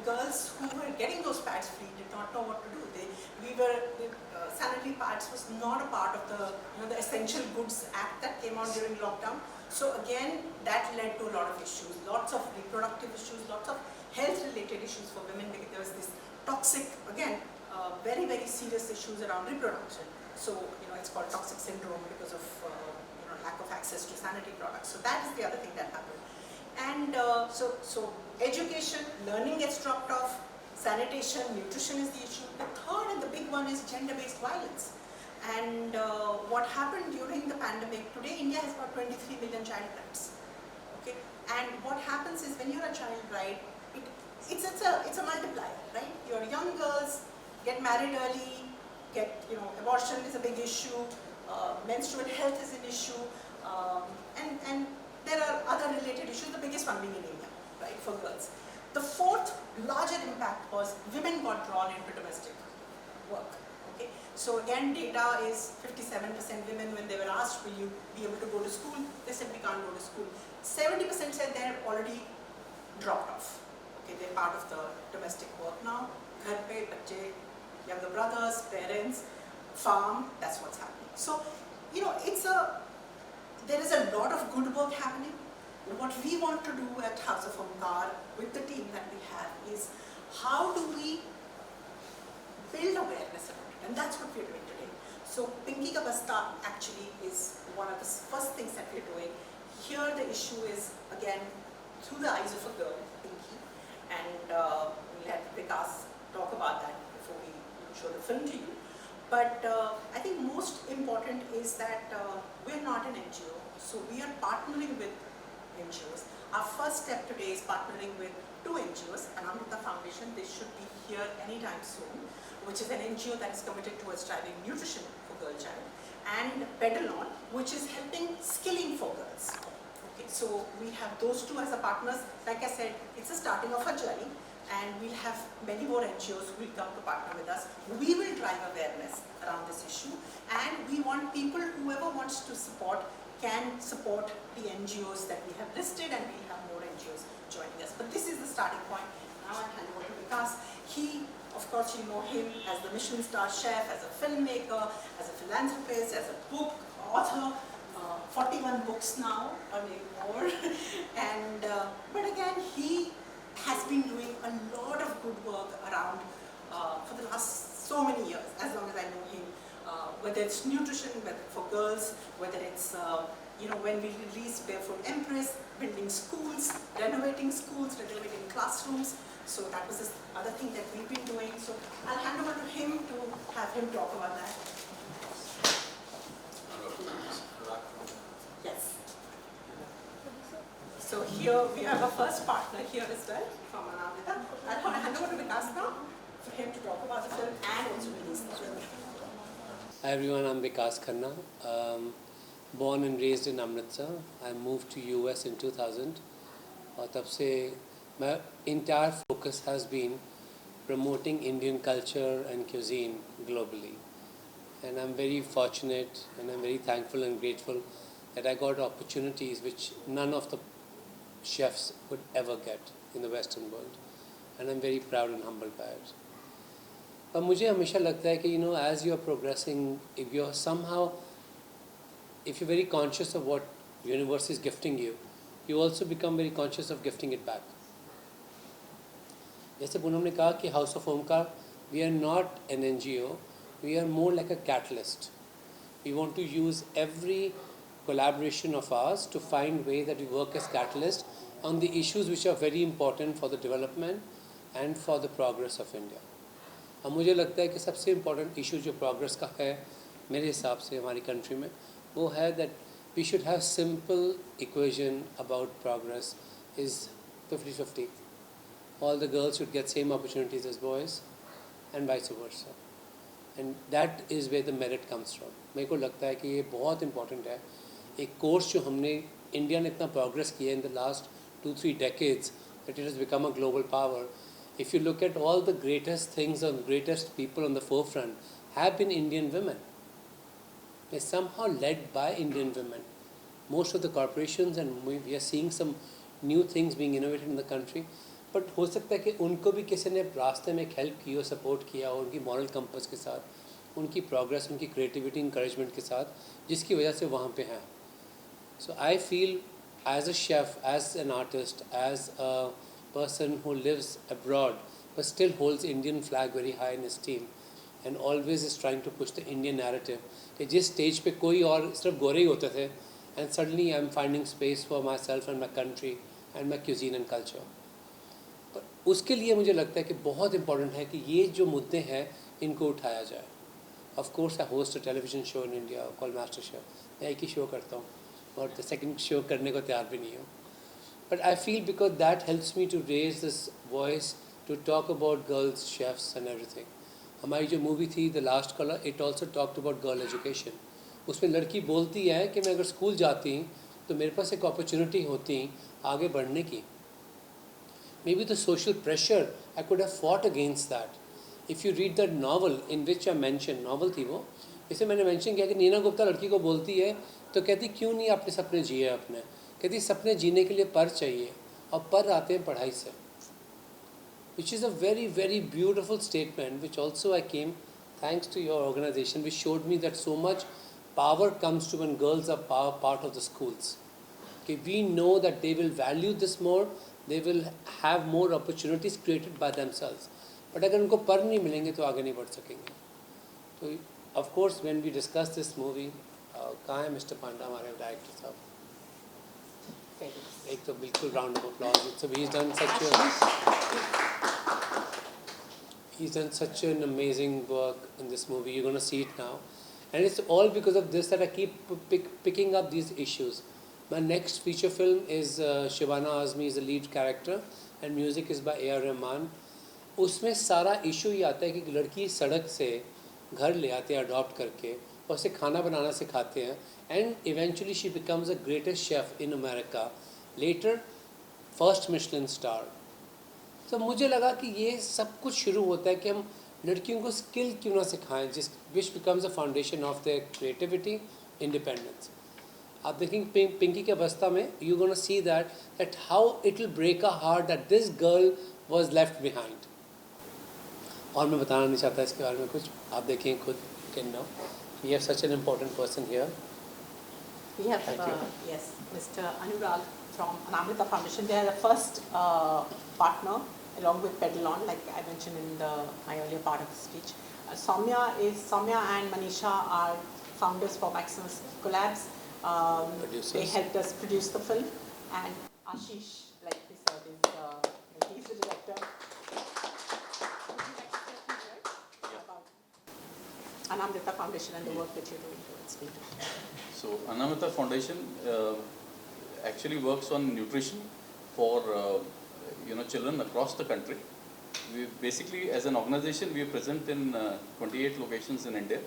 girls who were getting those pads free did not know what to do. Sanitary pads was not a part of the Essential Goods Act that came out during lockdown. So again, that led to a lot of issues, lots of reproductive issues, lots of health-related issues for women, because there was this toxic, again, very, very serious issues around reproduction. So, it's called toxic syndrome because of, lack of access to sanitary products. So that is the other thing that happened. And so education, learning gets dropped off, sanitation, nutrition is the issue. The third and the big one is gender-based violence. And what happened during the pandemic, today India has got 23 million child brides. Okay? And what happens is when you're a child bride, it's a multiplier, right? Your young girls get married early, abortion is a big issue, menstrual health is an issue, and there are other related issues, the biggest one being anemia, right, for girls. The fourth larger impact was women got drawn into domestic work. Okay? So again, data is 57% women, when they were asked, will you be able to go to school? They said, we can't go to school. 70% said they're already dropped off. Okay, they're part of the domestic work now. Ghar pe, bacche, younger brothers, parents, farm, that's what's happening. So, there is a lot of good work happening. What we want to do at House of Omkar with the team that we have is, how do we build awareness about it? And that's what we're doing today. So Pinky Ka Basta actually is one of the first things that we're doing. Here the issue is, again, through the eyes of a girl, Pinky, and we'll let Vikas talk about that before we show the film to you. But I think most important is that we're not an NGO, so we are partnering with NGOs. Our first step today is partnering with two NGOs, Anamrita Foundation, they should be here anytime soon, which is an NGO that is committed towards driving nutrition for girl child, and Pedalon, which is helping skilling for girls. Okay, so we have those two as our partners. Like I said, it's a starting of a journey, and we'll have many more NGOs who will come to partner with us. We will drive awareness around this issue, and we want people, whoever wants to support, can support the NGOs that we have listed, and we'll have more NGOs joining us. But this is the starting point. Now I'll hand over to Vikas. He, of course, you know him as the Michelin star chef, as a filmmaker, as a philanthropist, as a book author, 41 books now, or maybe more. And but again, he has been doing a lot of good work around for the last so many years, as long as I know him, whether it's nutrition, whether for girls, whether it's, when we released Barefoot Empress, building schools, renovating classrooms. So that was this other thing that we've been doing. So I'll hand over to him to have him talk about that. Yes. So here we have a first partner here as well, from Anamrita. I'll hand over to Vikas now for him to talk about the film and also release the film. Hi everyone, I'm Vikas Khanna. Born and raised in Amritsar. I moved to US in 2000. और तब से my entire focus has been promoting Indian culture and cuisine globally. And I'm very fortunate and I'm very thankful and grateful that I got opportunities which none of the chefs would ever get in the Western world. And I'm very proud and humbled by it. But मुझे हमेशा लगता है कि as you're progressing, if you're very conscious of what universe is gifting you, you also become very conscious of gifting it back. जैसे पूनम ने कहा कि House of Omkar, we are not an NGO, we are more like a catalyst. We want to use every collaboration of ours to find ways that we work as catalyst on the issues which are very important for the development and for the progress of India. अब मुझे लगता है कि सबसे important issue जो progress का है मेरे हिसाब से हमारी कंट्री में, वो है that we should have simple equation about progress is 50-50. All the girls should get same opportunities as boys and vice versa. And that is where the merit comes from. मेरे को लगता है कि ये बहुत इम्पोर्टेंट है. एक कोर्स जो हमने इंडिया ने इतना प्रोग्रेस किया in the last 2-3 decades that it has become a global power. If you look at all the greatest things and greatest people on the forefront have been Indian women. They're somehow led by Indian women. Most of the corporations, and we are seeing some new things being innovated in the country, but हो सकता है कि उनको भी किसी ने रास्ते में हेल्प की हो, सपोर्ट किया हो, उनकी मॉरल कंपस के साथ, उनकी प्रोग्रेस, उनकी क्रिएटिविटी, इंकरेजमेंट के साथ, जिसकी वजह से वहाँ पे हैं. So I feel as a chef, as an artist, as a person who lives abroad but still holds Indian flag very high in esteem and always is trying to push the Indian narrative कि जिस stage पे कोई और सिर्फ गोरे ही होते थे and suddenly I'm finding space for myself and my country and my cuisine and culture. पर उसके लिए मुझे लगता है कि बहुत important है कि ये जो मुद्दे हैं इनको उठाया जाए. Of course I host a television show in India called Master Chef. मैं एक ही शो करता हूँ और सेकंड शो करने को तैयार भी नहीं हूँ. But I feel because that helps me to raise this voice to talk about girls chefs and everything. हमारी जो मूवी थी the last colour, it also talked about girl education. उसमें लड़की बोलती है कि मैं अगर स्कूल जाती तो मेरे पास एक अपॉर्चुनिटी होती आगे बढ़ने की. May be the social pressure I could have fought against that. If you read that novel in which I mention, novel थी वो, इसे मैंने मेंशन किया कि नीना गुप्ता लड़की को बोलती है तो कहती क्यों नहीं आपने सपने जिए अपने. कहती सपने जीने के लिए पर चाहिए और पर आते हैं पढ़ाई से. Which is a very very beautiful statement which also I came thanks to your organisation which showed me that so much power comes to when girls are part of the schools. Okay, we know that they will value this more, they will have more opportunities created by themselves. But अगर उनको पर नहीं मिलेंगे तो आगे नहीं बढ़ सकेंगे. तो of course when we discuss this movie, कहाँ है मिस्टर पांडा हमारे डायरेक्टर साहब? एक तो बिल्कुल round of applause. So he's done such an amazing work in this movie. You're going to see it now. And it's all because of this that I keep picking up these issues. My next feature film is Shabana Azmi is the lead character and music is by A.R. Rahman. उसमें सारा issue ये आता है कि लड़की सड़क से घर ले आते हैं अडॉप्ट करके और उसे खाना बनाना सिखाते हैं and eventually she becomes the greatest chef in America. Later, first Michelin star. तो मुझे लगा कि ये सब कुछ शुरू होता है कि हम लड़कियों को स्किल क्यों ना सिखाएं जिस which becomes a foundation of their creativity, independence. आप देखेंगे पिंकी के अवस्था में you gonna see that how it will break a heart that this girl was left behind. और मैं बताना नहीं चाहता इसके बारे में कुछ, आप देखेंगे खुद can know. We have such an important person here. We have, yes, Mr. Anurag from Anamrita Foundation. They are the first partner along with Pedalon, like I mentioned in my earlier part of the speech. Soumya and Manisha are founders for Maximus Collabs. They helped us produce the film. And Ashish, like we said, he's the director. About Anamrita Foundation and the work that you're doing towards people. So Anamrita Foundation actually works on nutrition for children across the country. We basically, as an organization, we are present in 28 locations in India,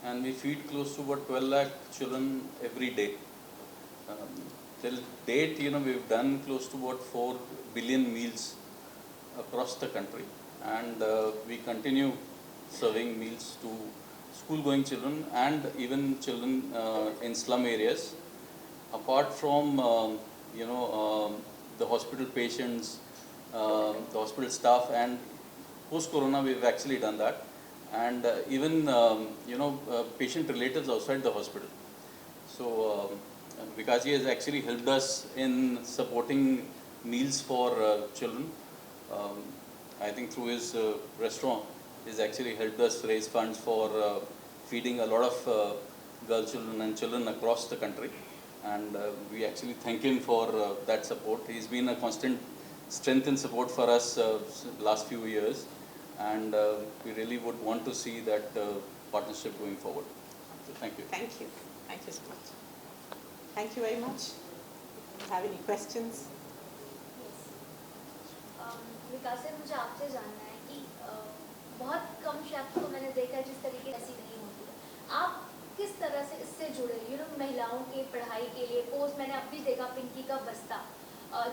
and we feed close to about 12 lakh children every day. Till date, we've done close to about 4 billion meals across the country, and we continue serving meals to school-going children and even children in slum areas. Apart from the hospital patients, the hospital staff, and post-corona we've actually done that, and even patient relatives outside the hospital. So Vikaji has actually helped us in supporting meals for children. I think through his restaurant, he's actually helped us raise funds for feeding a lot of girl children and children across the country, and we actually thank him for that support. He's been a constant strength and support for us last few years, and we really would want to see that partnership going forward. So thank you. Thank you. Thank you so much. Thank you very much. Do you have any questions? Vikas sir, मुझे आपसे जानना है कि बहुत कम chef को मैंने देखा है जिस तरीके ऐसी नहीं होती है. आप किस तरह से इससे जुड़े महिलाओं के पढ़ाई के लिए पोस्ट मैंने अब भी देखा पिंकी का बस्ता,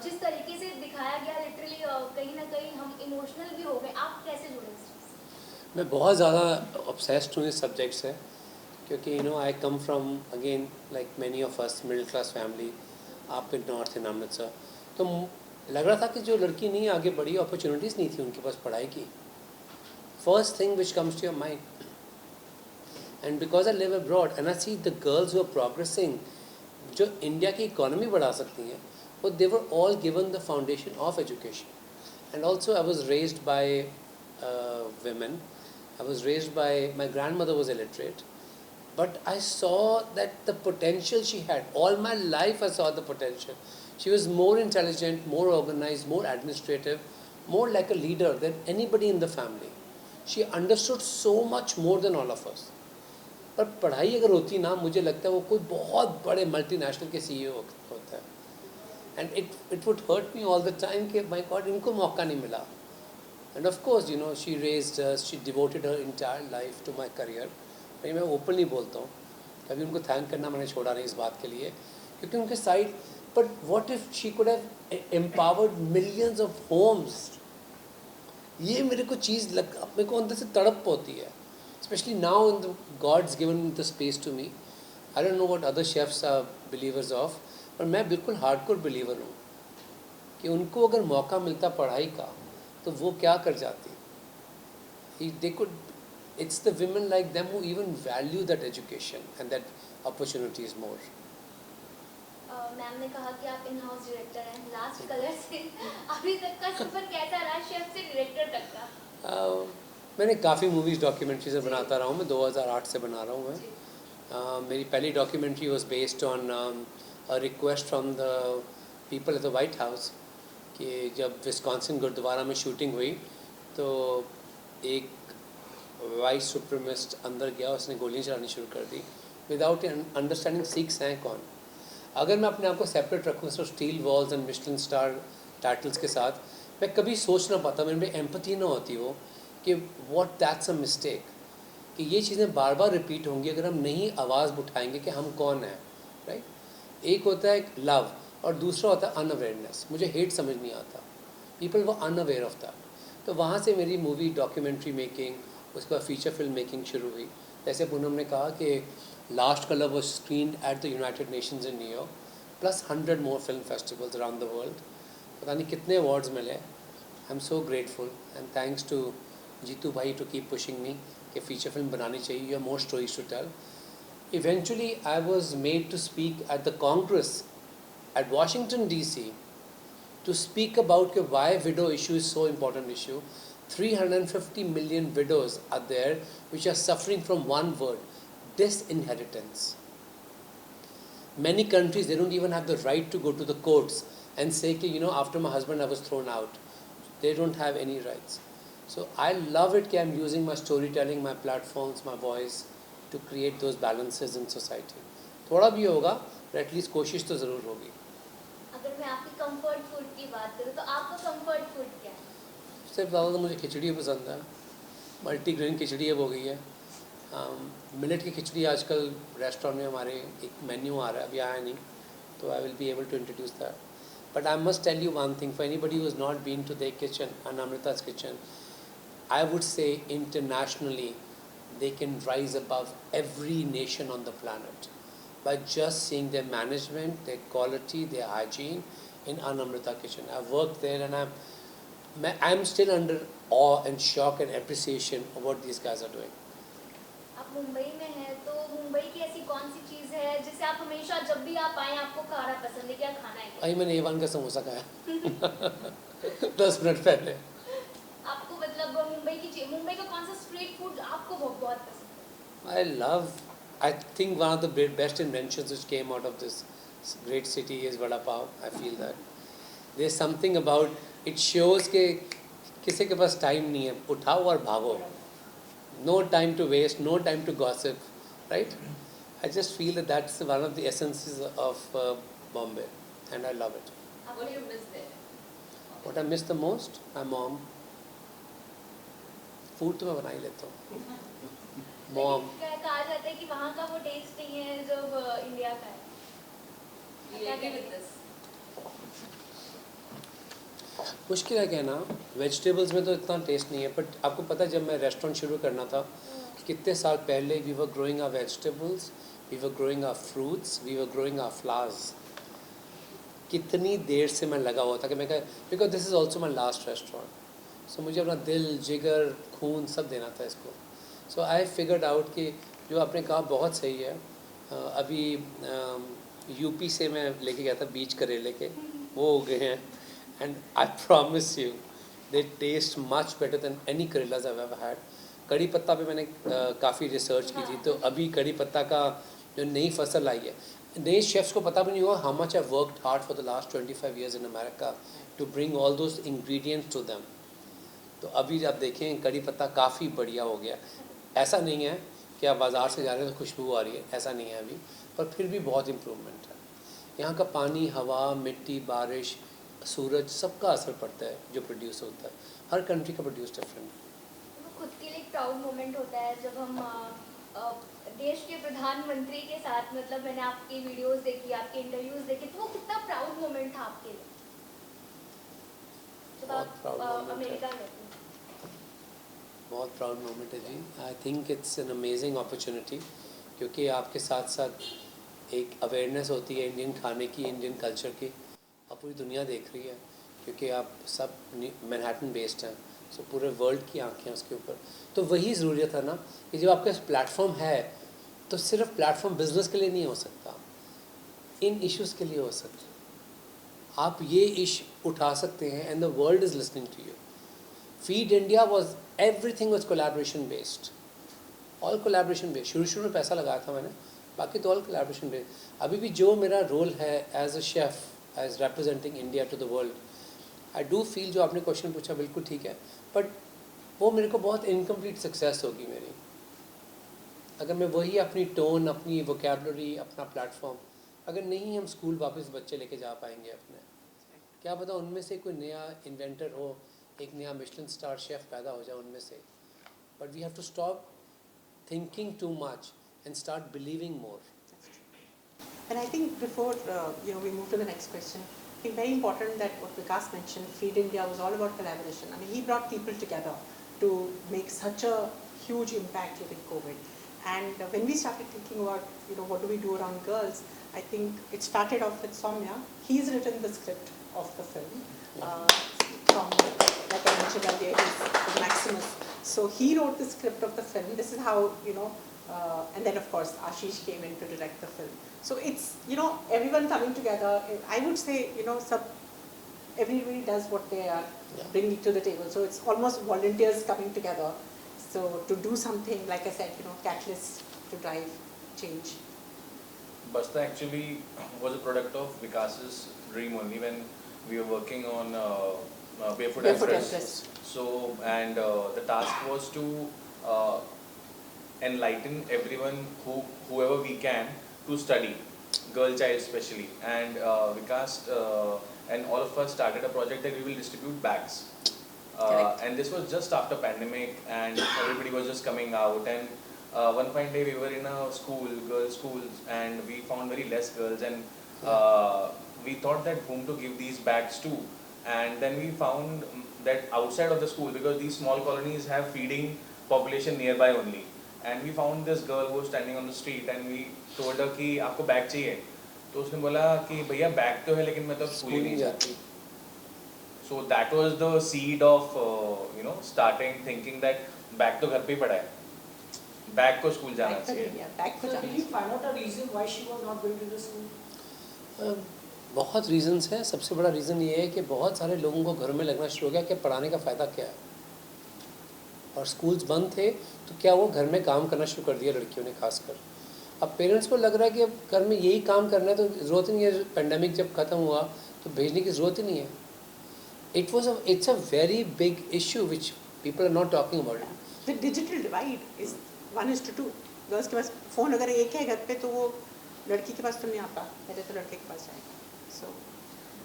जिस तरीके से दिखाया गया लिटरली कहीं ना कहीं हम इमोशनल भी हो गए. आप कैसे जुड़े इस चीज़ से? मैं बहुत ज़्यादा ऑब्सेस्ड हूँ इस सब्जेक्ट से क्योंकि I come from again like many of us middle class family. Up in north in Amritsar, तो लग रहा था कि जो लड़की नहीं आगे बढ़ी, अपॉर्चुनिटीज़ नहीं थी उनके पास पढ़ाई की. First thing which comes to your mind. And because I live abroad and I see the girls who are progressing, जो इंडिया की इकोनॉमी बढ़ा सकती हैं, वो they were all given the foundation of education. And also I was raised by women. I was raised by, my grandmother was illiterate, but I saw that the potential she had. All my life I saw the potential. She was more intelligent, more organized, more administrative, more like a leader than anybody in the family. She understood so much more than all of us. पर पढ़ाई अगर होती ना, मुझे लगता है वो कोई बहुत बड़े मल्टीनेशनल के CEO होता है. And it would hurt me all the time कि my God, इनको मौका नहीं मिला. And of course, you know, she raised us, she devoted her entire life to my career. मैं openly बोलता हूँ, कभी उनको थैंक करना मैंने छोड़ा नहीं इस बात के लिए, क्योंकि उनके side. But what if she could have empowered millions of homes? ये मेरे को चीज़ मेरे को अंदर से तड़प होती है. Especially now in the God's given the space to me. I don't know what other chefs are believers of, पर मैं बिल्कुल hardcore believer हूँ कि उनको अगर मौका मिलता पढ़ाई का, तो वो क्या कर जाती. They could, it's the women like them who even value that education and that opportunity is more. Ma'am ने कहा कि आप इन हाउस डायरेक्टर हैं. लास्ट कलर से अभी तक का सफर कैसा रहा, शेफ से डायरेक्टर तक का? मैंने काफ़ी मूवीज़ डॉक्यूमेंट्रीज बनाता रहा हूँ. मैं 2008 से बना रहा हूँ. मैं मेरी पहली documentary was based on a request from the people at the white house कि जब विस्कॉन्सिन गुरुद्वारा में शूटिंग हुई तो एक वाइट सुप्रीमिस्ट अंदर गया, उसने गोलियां चलानी शुरू कर दी विदाउट अंडरस्टैंडिंग सिक्स हैं कौन. अगर मैं अपने आप को सेपरेट रखूँ सिर्फ steel walls and Michelin star titles के साथ, मैं कभी सोच ना पाता, मेरे में एम्पैथी ना होती वो कि व्हाट दैट्स अ मिस्टेक, कि ये चीज़ें बार बार रिपीट होंगी अगर हम नहीं आवाज़ उठाएंगे कि हम कौन हैं. राइट. एक होता है लव और दूसरा होता है अनअवेयरनेस. मुझे हेट समझ नहीं आता. पीपल वो अनअवेयर ऑफ दैट. तो वहाँ से मेरी मूवी डॉक्यूमेंट्री मेकिंग, उसके बाद फीचर फिल्म मेकिंग शुरू हुई. जैसे पूनम ने कहा कि last colour was screen at the United Nations in New York, plus 100 more film festivals around the world. पता नहीं कितने अवार्ड्स मिले. I am so grateful and thanks to Jitu भाई टू कीप पुशिंग मी कि फ़ीचर फिल्म बनानी चाहिए, you have more stories to tell. Eventually I was made to speak at the Congress at Washington DC to speak about why widow issue is so important issue. 350 million widows are there which are suffering from one word, disinheritance. Many countries, they don't even have the right to go to the courts and say, you know, after my husband I was thrown out. They don't have any rights. So I love it that I'm using my storytelling, my platforms, my voice to create those balances in society. थोड़ा भी होगा, but at least कोशिश तो ज़रूर होगी. अगर मैं आपकी कंफर्ट फूड की बात करूँ तो आपका कंफर्ट फूड क्या है? सबसे ज़्यादा तो मुझे खिचड़ी पसंद है. मल्टीग्रेन खिचड़ी अब हो गई है. मिलेट की खिचड़ी आजकल रेस्टोरेंट में हमारे एक मेन्यू आ रहा है, अभी आया नहीं, तो I will be able to introduce that. But I must tell you one thing, for anybody who is not been to the kitchen and Amrita's kitchen, I would say internationally they can rise above every nation on the planet by just seeing their management, their quality, their hygiene in Anamrita kitchen. I've worked there and I'm still under awe and shock and appreciation of what these guys are doing. आप मुंबई में हैं तो मुंबई की ऐसी कौन सी चीज़ है जिसे आप हमेशा जब भी आप आए आपको खाना पसंद है, क्या खाना है? भाई मैंने A1 का समोसा खाया 10 मिनट पहले. आपको मतलब मुंबई का कौन सा स्ट्रीट फूड आपको बहुत पसंद है? I think one of the best inventions which came out of this great city is vada pav. I feel that there's something about it shows कि किसी के पास टाइम नहीं है, उठाओ और भागो. No time to waste, no time to gossip, right? I just feel that that's one of the essences of Bombay, and I love it. What do you miss there? What I miss the most? My mom. Food तो मैं बना ही लेता हूँ. Mom. कहा जाता है कि वहाँ का वो टेस्ट नहीं है जो इंडिया का है. क्या कहते हैं? मुश्किल है कहना. वेजिटेबल्स में तो इतना टेस्ट नहीं है, बट आपको पता है जब मैं रेस्टोरेंट शुरू करना था कितने साल पहले, we were growing our vegetables, we were growing our fruits, we were growing our flowers. कितनी देर से मैं लगा हुआ था कि मैं कहा because this is also my last restaurant, so मुझे अपना दिल जिगर खून सब देना था इसको. सो आई फिगर्ड आउट कि जो आपने कहा बहुत सही है. अभी यूपी से मैं लेके गया था बीच करेले के, वो हो गए हैं, and I promise you they taste much better than any karelas I have had. कड़ी पत्ता पे मैंने काफ़ी रिसर्च की थी, तो अभी कड़ी पत्ता का जो नई फसल आई है, नए शेफ्स को पता भी नहीं हुआ how much I worked hard for the last 25 years in America to bring all those ingredients to them. तो अभी आप देखें कड़ी पत्ता काफ़ी बढ़िया हो गया. ऐसा नहीं है कि आप बाज़ार से जा रहे हैं तो खुशबू आ रही है, ऐसा नहीं है अभी, पर फिर भी बहुत इम्प्रूवमेंट है. यहाँ का पानी, हवा, मिट्टी, बारिश, सूरज, सबका असर पड़ता है जो प्रोड्यूस होता है. हर कंट्री का प्रोड्यूस डिफरेंट है. खुद के लिए एक प्राउड मोमेंट होता है जब हम देश के प्रधानमंत्री के साथ, मतलब मैंने आपकी वीडियोस देखी, आपके इंटरव्यूज देखे, तो वो कितना प्राउड मोमेंट था आपके लिए जब बहुत आप proud moment अमेरिका है. गए थे? बहुत प्राउड मोमेंट है जी. I think it's an amazing opportunity, क्योंकि आपके साथ साथ एक अवेयरनेस होती है इंडियन खाने की, इंडियन कल्चर की, और पूरी दुनिया देख रही है, क्योंकि आप सब मैनहट्टन बेस्ड हैं, सो पूरे वर्ल्ड की आंखें हैं उसके ऊपर. तो वही ज़रूरियत है ना कि जब आपके पास प्लेटफॉर्म है, तो सिर्फ प्लेटफॉर्म बिजनेस के लिए नहीं हो सकता, इन इश्यूज़ के लिए हो सकता. आप ये इश्यू उठा सकते हैं and the world is listening to you. Feed India was everything was collaboration based, all collaboration based. शुरू में पैसा लगाया था मैंने, बाकी तो ऑल कोलैबोरेशन बेस्ड. अभी भी जो मेरा रोल है as a chef, as representing India to the world, I do feel, जो आपने क्वेश्चन पूछा बिल्कुल ठीक है, बट वो मेरे को बहुत इनकम्प्लीट सक्सेस होगी मेरी अगर मैं वही अपनी टोन, अपनी वोकेबलरी, अपना प्लेटफॉर्म, अगर नहीं हम स्कूल वापस बच्चे लेके जा पाएंगे अपने, क्या पता उनमें से कोई नया इन्वेंटर हो, एक नया मिशेलिन स्टार शेफ़ पैदा हो जाए उनमें से. But we have to stop thinking too much and start believing more. And I think before we move to the next question, I think very important that what Vikas mentioned, Feed India was all about collaboration. I mean, he brought people together to make such a huge impact during COVID. And when we started thinking about what do we do around girls, I think it started off with Soumya. He's written the script of the film from, like I mentioned earlier, he's Maximus. So he wrote the script of the film. This is how and then of course Ashish came in to direct the film. So it's everyone coming together. I would say everybody does what they are bringing to the table. So it's almost volunteers coming together. So to do something, like I said, catalyst to drive change. Basta actually was a product of Vikas's dream only when we were working on Barefoot Empress. So and the task was to enlighten everyone, whoever we can, to study, girl child especially. And Vikas and all of us started a project that we will distribute bags. And this was just after pandemic, and everybody was just coming out. And one fine day we were in a school, girls' schools, and we found very less girls, and we thought that whom to give these bags to. And then we found that outside of the school, because these small colonies have feeding population nearby only. And we found this girl who was standing on the street, and we told her कि आपको bag चाहिए. तो उसने बोला कि भैया bag तो है लेकिन मैं तो स्कूल ही नहीं जाती. So that was the seed of starting thinking that bag तो घर पे ही पड़ा है, बैग को स्कूल जाना चाहिए. So did you find out a reason why she was not going to the school? बहुत रीज़न्स हैं. सबसे बड़ा रीज़न ये है कि बहुत सारे लोगों को घर में लगना शुरू हो गया कि पढ़ाने का फ़ायदा क्या है, और स्कूल्स बंद थे तो क्या वो घर में काम करना शुरू कर दिया लड़कियों ने खासकर. अब पेरेंट्स को लग रहा है कि अब घर में यही काम करना है तो ज़रूरत ही नहीं है, पेंडेमिक जब ख़त्म हुआ तो भेजने की ज़रूरत ही नहीं है. It's a very big issue which people are not talking about it. The digital divide is 1:2. Girls के पास फ़ोन अगर एक है घर पे तो वो लड़की के पास तो नहीं आता, पहले तो लड़के के पास जाएगा. सो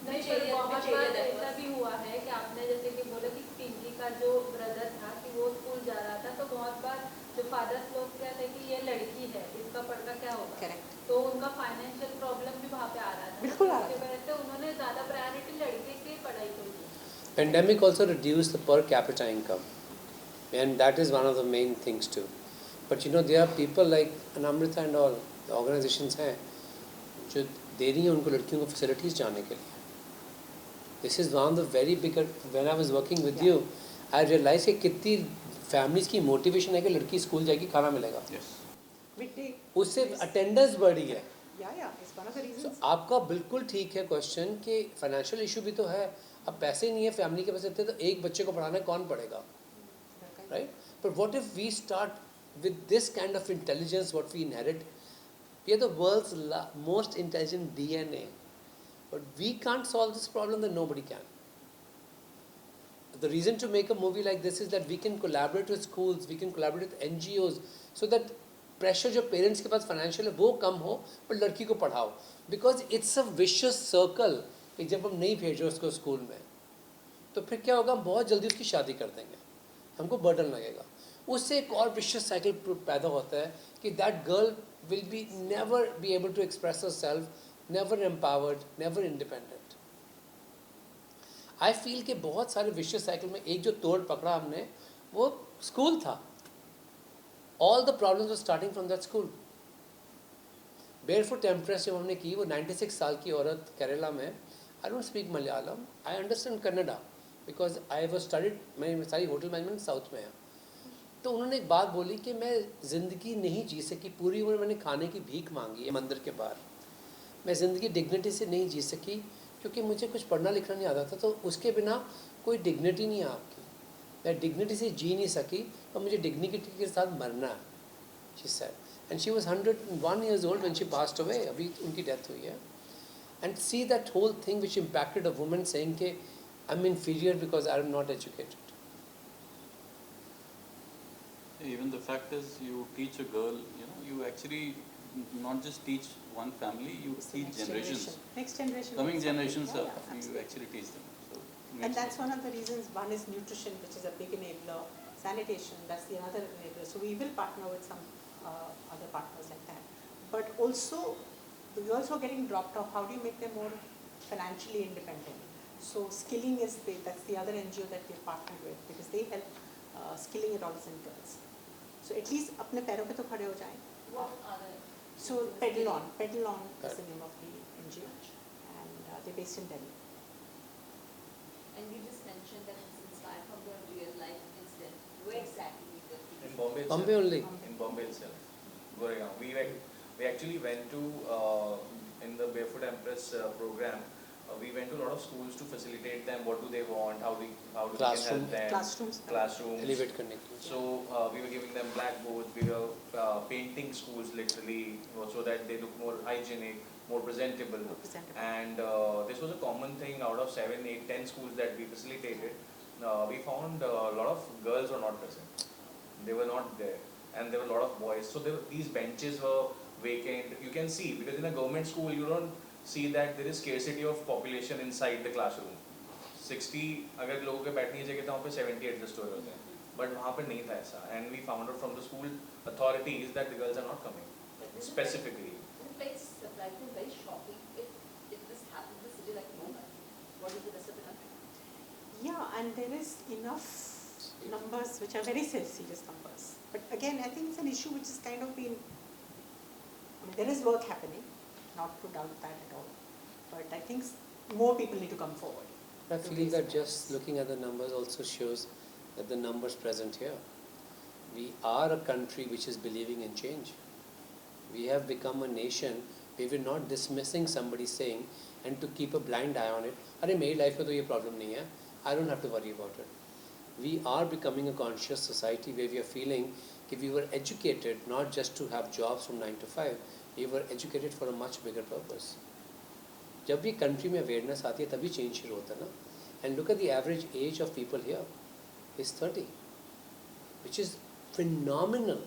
नहीं, पर बहुत बार ऐसा भी हुआ है कि आपने जैसे कि बोला कि पिंकी का जो ब्रदर था कि वो स्कूल जा रहा था, तो बहुत बार जो फादर्स लोग कहते हैं कि ये लड़की है, इसका पढ़ना क्या होगा. करेक्ट. तो उनका फाइनेंशियल प्रॉब्लम भी वहाँ पे आ रहा था. बिल्कुल आ रहा उसकी वजह से उन्होंने ज़्यादा प्रायोरिटी लड़के की पढ़ाई को दी. Pandemic also reduced the per capita income, and that is one of the main things too. But there are people like Anamrita and all the organizations हैं जो दे रही हैं उनको लड़कियों को फैसिलिटीज़ जाने के लिए. This is one of the very big, when I was working with you, I realized कि कितनी families की motivation है कि लड़की स्कूल जाएगी, खाना मिलेगा, Yes. Midday. उससे attendance बढ़ी है. Yeah, it's one of the So, reasons. आपका बिल्कुल ठीक है क्वेश्चन कि फाइनेंशियल इशू भी तो है. अब पैसे नहीं है, फैमिली के पास इतने, तो एक बच्चे को पढ़ाना कौन पढ़ेगा, right? But what if we start with this kind of intelligence what we inherit. We are the world's most intelligent DNA, but we can't solve this problem, then nobody can. The reason to make a movie like this is that we can collaborate with schools, we can collaborate with NGOs, so that pressure जो parents के पास financial है वो कम हो, पर लड़की को पढ़ाओ. Because it's a vicious circle कि जब हम नहीं भेजो उसको स्कूल में, तो फिर क्या होगा, हम बहुत जल्दी उसकी शादी कर देंगे, हमको बर्डन लगेगा. उससे एक और विशियस साइकिल पैदा होता है कि that girl will be never be able to express herself, never empowered, never independent. I feel कि बहुत सारे विशियस साइकिल में एक जो तोड़ पकड़ा हमने, वो स्कूल था. All the problems were starting from that school. Barefoot Empress जब हमने की, वो 96 साल की औरत केरला में. I don't speak Malayalam. I understand Kannada because I was studied, मैं सारी होटल मैनेजमेंट साउथ में है. तो उन्होंने एक बात बोली कि मैं ज़िंदगी नहीं जी सकी, पूरी उम्र मैंने खाने की भीख मांगी है मंदिर के बाहर. मैं ज़िंदगी डिग्निटी से नहीं जी सकी क्योंकि मुझे कुछ पढ़ना लिखना नहीं आता था, तो उसके बिना कोई डिग्निटी नहीं है आपकी. मैं डिग्निटी से जी नहीं सकी, और मुझे डिग्निटी के साथ मरना है, she said. And she was 101 years old when she passed away. अभी उनकी डेथ हुई है. And see that whole thing which impacted a woman saying कि I'm inferior because I'm not educated. Even the fact is, you teach a girl, you actually not just teach one family, you It's the teach next generations. generation. Next generation. Coming also. generations, Yeah, you absolutely. actually teach them. So it And makes that's sense. one of the reasons. One is nutrition, which is a big enabler. Sanitation, that's the other enabler. So we will partner with some other partners like that. But also, the girls who are getting dropped off, how do you make them more financially independent? So skilling is that's the other NGO that we're partnered with, because they help skilling adolescent girls. So at least अपने पैरों पे तो खड़े हो जाएं. What other? So Pedal On is the name of the NGO, and they're based in Delhi. And you just mentioned that it's inspired from the real life incident. Where exactly did you In Bombay itself. Bombay only. In Bombay itself. Goregaon. We actually went to, in the Barefoot Empress program, we went to a lot of schools to facilitate them. What do they want? How we can Classroom. help them? Classrooms. Elevate करने के लिए. So we were giving them blackboards. We were painting schools literally, so that they look more hygienic, more presentable. And this was a common thing out of 7, 8, 10 schools that we facilitated. We found a lot of girls were not present. They were not there, and there were a lot of boys. So these benches were vacant. You can see, because in a government school you don't see that there is scarcity of population inside the classroom. 60 अगर लोगों के बैठने की जगह था, वहाँ पे 70 adjust हो होते हैं. But वहाँ पे नहीं था ऐसा. And we found out from the school authorities that the girls are not coming specifically. The place like is very shocking. If this happens in a city like Mumbai, what is the rest of the country? Yeah, and there is enough numbers which are very serious numbers. But again, I think it's an issue which is kind of been, there is work happening, not to doubt that at all. But I think more people need to come forward. I feel that just looking at the numbers also shows that the numbers present here. We are a country which is believing in change. We have become a nation where we're not dismissing somebody saying, and to keep a blind eye on it, अरे मेरी life में तो ये problem नहीं है, I don't have to worry about it. We are becoming a conscious society where we are feeling that we were educated not just to have jobs from 9 to 5, we were educated for a much bigger purpose. जब भी country में awareness आती है तभी change शुरू होता है ना. And look at the average age of people here is 30, which is phenomenal.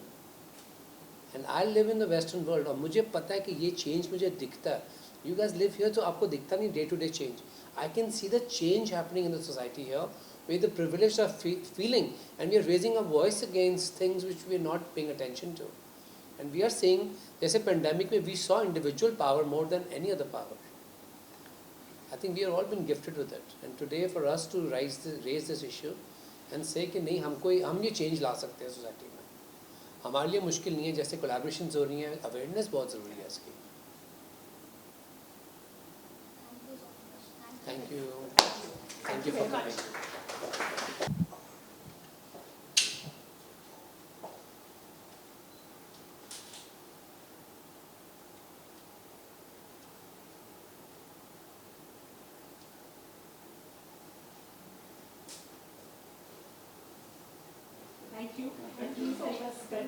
And I live in the Western world, और मुझे पता है कि ये change मुझे दिखता है. You guys live here, तो आपको दिखता नहीं day to day change. I can see the change happening in the society here, where the privileged are feeling, and we are raising our voice against things which we are not paying attention to. And we are saying, जैसे pandemic में we saw individual power more than any other power. I think we have all been gifted with it. And today for us to raise this issue and say कि नहीं हम ये change ला सकते हैं society में. हमारे लिए मुश्किल नहीं है, जैसे collaborations हो रही हैं, awareness बहुत ज़रूरी है इसकी. Thank you so much. Thank you. Thank you. Thank you for very much. coming. Thank you. And please help us spread the